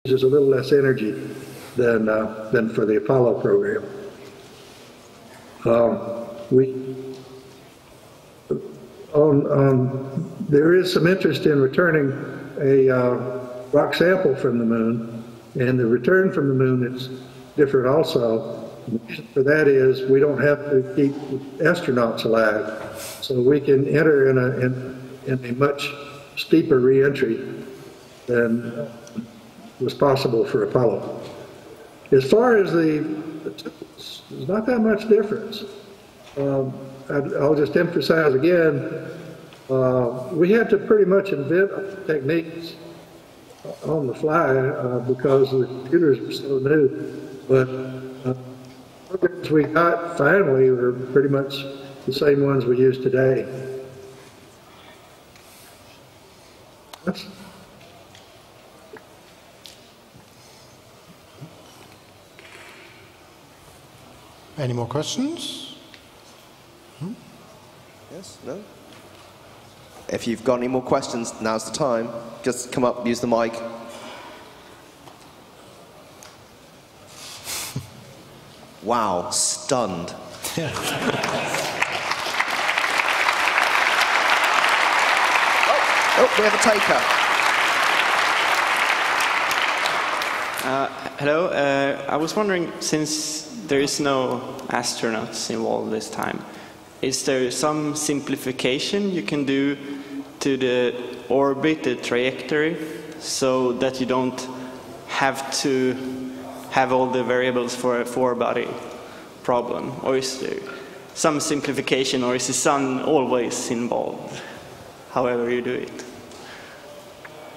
uses a little less energy than for the Apollo program. There is some interest in returning a rock sample from the moon, and the return from the moon is different also. The reason for that is we don't have to keep astronauts alive, so we can enter in a much steeper re-entry than was possible for Apollo. As far as there's not that much difference. I'll just emphasize again, we had to pretty much invent techniques on the fly because the computers were so new. But the programs we got finally were pretty much the same ones we use today. Any more questions? Yes? No? If you've got any more questions, now's the time. Just come up, use the mic. Wow, stunned. Oh, we have a taker. Hello, I was wondering, since there is no astronauts involved this time, is there some simplification you can do to the orbit, the trajectory, so that you don't have to have all the variables for a four-body problem? Or is there some simplification, or is the sun always involved, however you do it?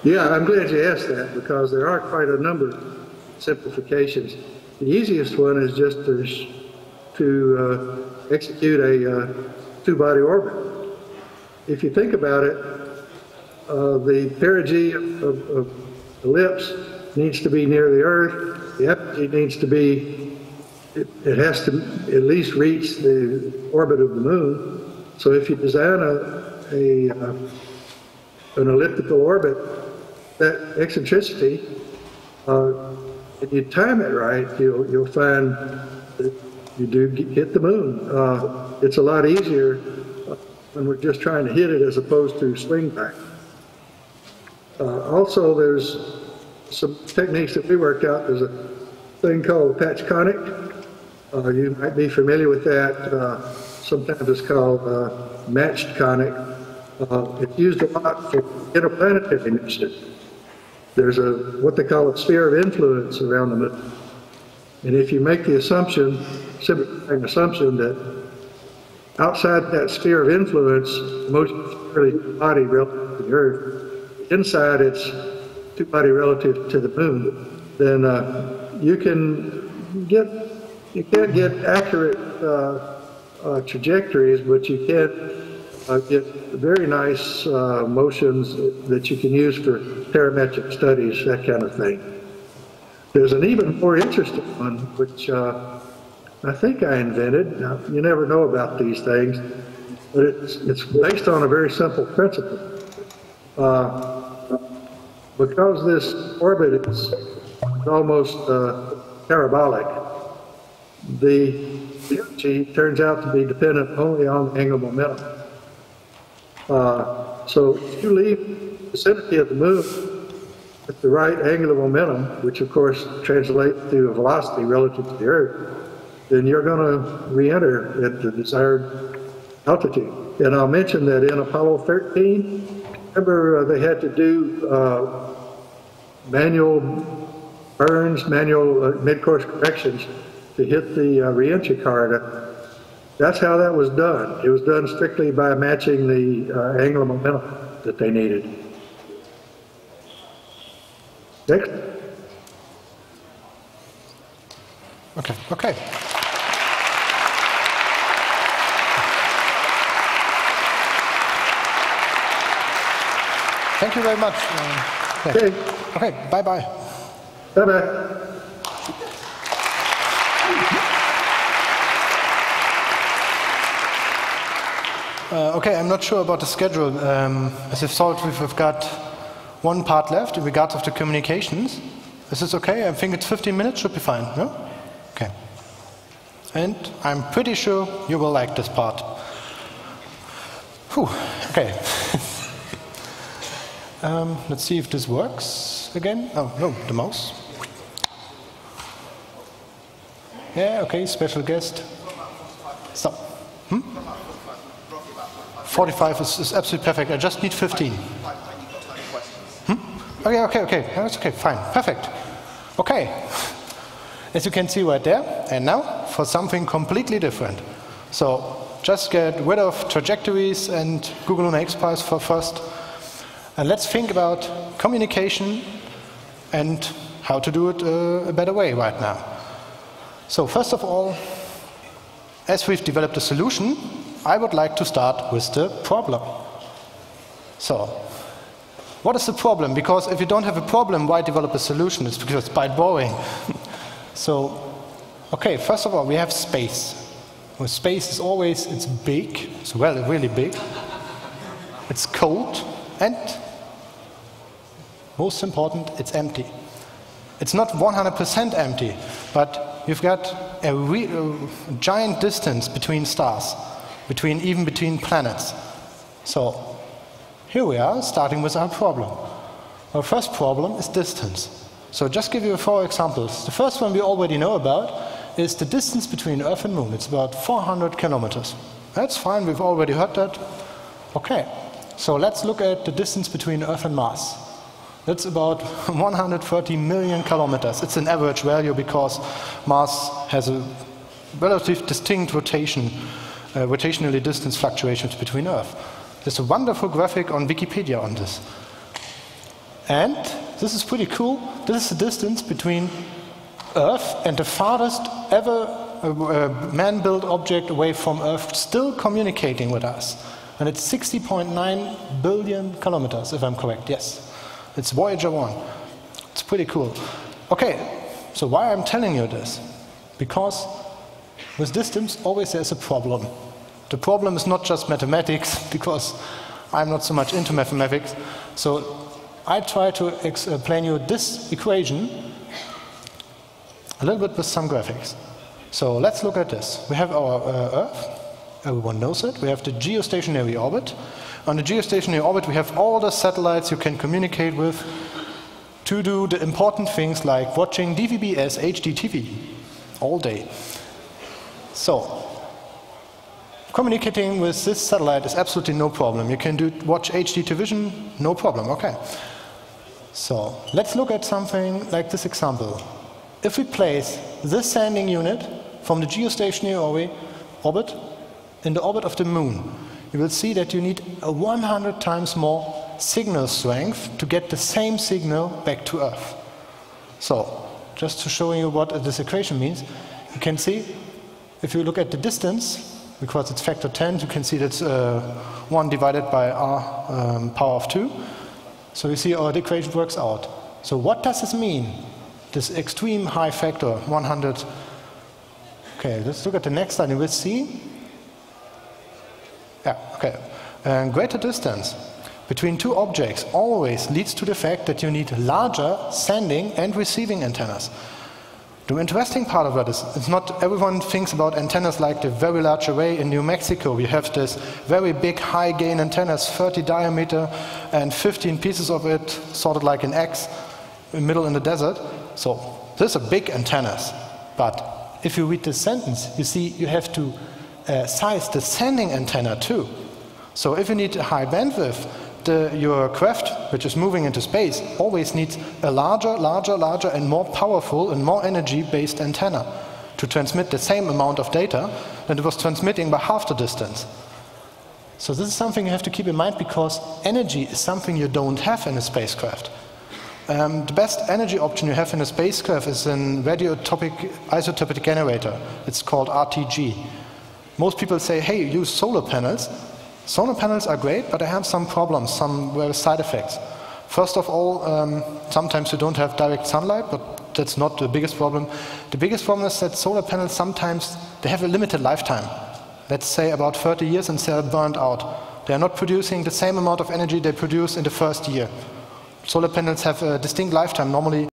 Yeah, I'm glad you asked that, because there are quite a number of simplifications. The easiest one is just to execute a two-body orbit. If you think about it, the perigee of ellipse needs to be near the Earth. The apogee needs to be, it has to at least reach the orbit of the Moon. So if you design an elliptical orbit, that eccentricity, if you time it right, you'll find that you do hit the Moon. It's a lot easier when we're just trying to hit it as opposed to swing back. Also, there's some techniques that we worked out. There's a thing called patch conic. You might be familiar with that. Sometimes it's called matched conic. It's used a lot for interplanetary missions. There's what they call a sphere of influence around the Moon. And if you make the assumption, simplifying assumption, that outside that sphere of influence, motion is fairly two-body relative to the Earth, inside it's two-body relative to the Moon, then you can't get accurate trajectories, but you can get very nice motions that you can use for parametric studies, that kind of thing. There's an even more interesting one, which I think I invented. Now, you never know about these things, but it's based on a very simple principle. Because this orbit is almost parabolic, the energy turns out to be dependent only on the angular momentum. So if you leave the vicinity of the Moon at the right angular momentum, which of course translates to a velocity relative to the Earth, then you're going to re-enter at the desired altitude. And I'll mention that in Apollo 13, remember they had to do manual burns, manual mid-course corrections to hit the re-entry card. That's how that was done. It was done strictly by matching the angular momentum that they needed. Next. Okay. Thank you very much. Okay. Okay, bye-bye. Bye-bye. Okay, I'm not sure about the schedule. As you saw, we've got one part left in regards of the communications. Is this okay? I think it's 15 minutes, should be fine, no? Okay. And I'm pretty sure you will like this part. Whew, okay. Let's see if this works again. Oh, no, the mouse. Yeah, okay, special guest. Stop. 45 is absolutely perfect. I just need 15. Okay. That's okay, fine, perfect. Okay. As you can see right there, and now for something completely different. So just get rid of trajectories and Google Lunar X PRIZE for first. And let's think about communication and how to do it a better way right now. So first of all, as we've developed a solution, I would like to start with the problem. So, what is the problem? Because if you don't have a problem, why develop a solution? It's because it's quite boring. So, okay, first of all, we have space. Well, space is always, it's big, it's really big. It's cold, and most important, it's empty. It's not 100% empty, but you've got a giant distance between stars, even between planets. So here we are, starting with our problem. Our first problem is distance. So just give you 4 examples. The first one we already know about is the distance between Earth and Moon. It's about 400 kilometers. That's fine, we've already heard that. Okay, so let's look at the distance between Earth and Mars. That's about 130 million kilometers. It's an average value because Mars has a relatively distinct rotationally distance fluctuations between Earth. There's a wonderful graphic on Wikipedia on this. And this is pretty cool. This is the distance between Earth and the farthest ever man-built object away from Earth still communicating with us. And it's 60.9 billion kilometers, if I'm correct, yes. It's Voyager 1. It's pretty cool. Okay, so why I'm telling you this? Because with distance, always there's a problem. The problem is not just mathematics, because I'm not so much into mathematics. So I try to explain you this equation a little bit with some graphics. So let's look at this. We have our Earth. Everyone knows it. We have the geostationary orbit. On the geostationary orbit, we have all the satellites you can communicate with to do the important things like watching DVB-S HD TV all day. So, communicating with this satellite is absolutely no problem. You can watch HD television, no problem, okay. So, let's look at something like this example. If we place this sending unit from the geostationary orbit in the orbit of the Moon, you will see that you need a 100 times more signal strength to get the same signal back to Earth. So, just to show you what this equation means, you can see, if you look at the distance, because it's factor 10, you can see that's 1 divided by r power of 2. So you see the equation works out. So what does this mean? This extreme high factor, 100. Okay, let's look at the next slide and we'll see. Yeah, okay. Greater distance between 2 objects always leads to the fact that you need larger sending and receiving antennas. The interesting part of that is, it's not everyone thinks about antennas like the very large array in New Mexico. We have this very big high gain antennas, 30 diameter and 15 pieces of it sorted like an X in the middle in the desert. So these are big antennas. But if you read this sentence, you see you have to size the sending antenna too. So if you need a high bandwidth, your craft, which is moving into space, always needs a larger and more powerful and more energy-based antenna to transmit the same amount of data that it was transmitting by half the distance. So this is something you have to keep in mind because energy is something you don't have in a spacecraft. The best energy option you have in a spacecraft is an isotopic generator. It's called RTG. Most people say, hey, use solar panels. Solar panels are great, but they have some problems, some side effects. First of all, sometimes you don't have direct sunlight, but that's not the biggest problem. The biggest problem is that solar panels sometimes, they have a limited lifetime. Let's say about 30 years and they're burned out. They are not producing the same amount of energy they produce in the first year. Solar panels have a distinct lifetime, normally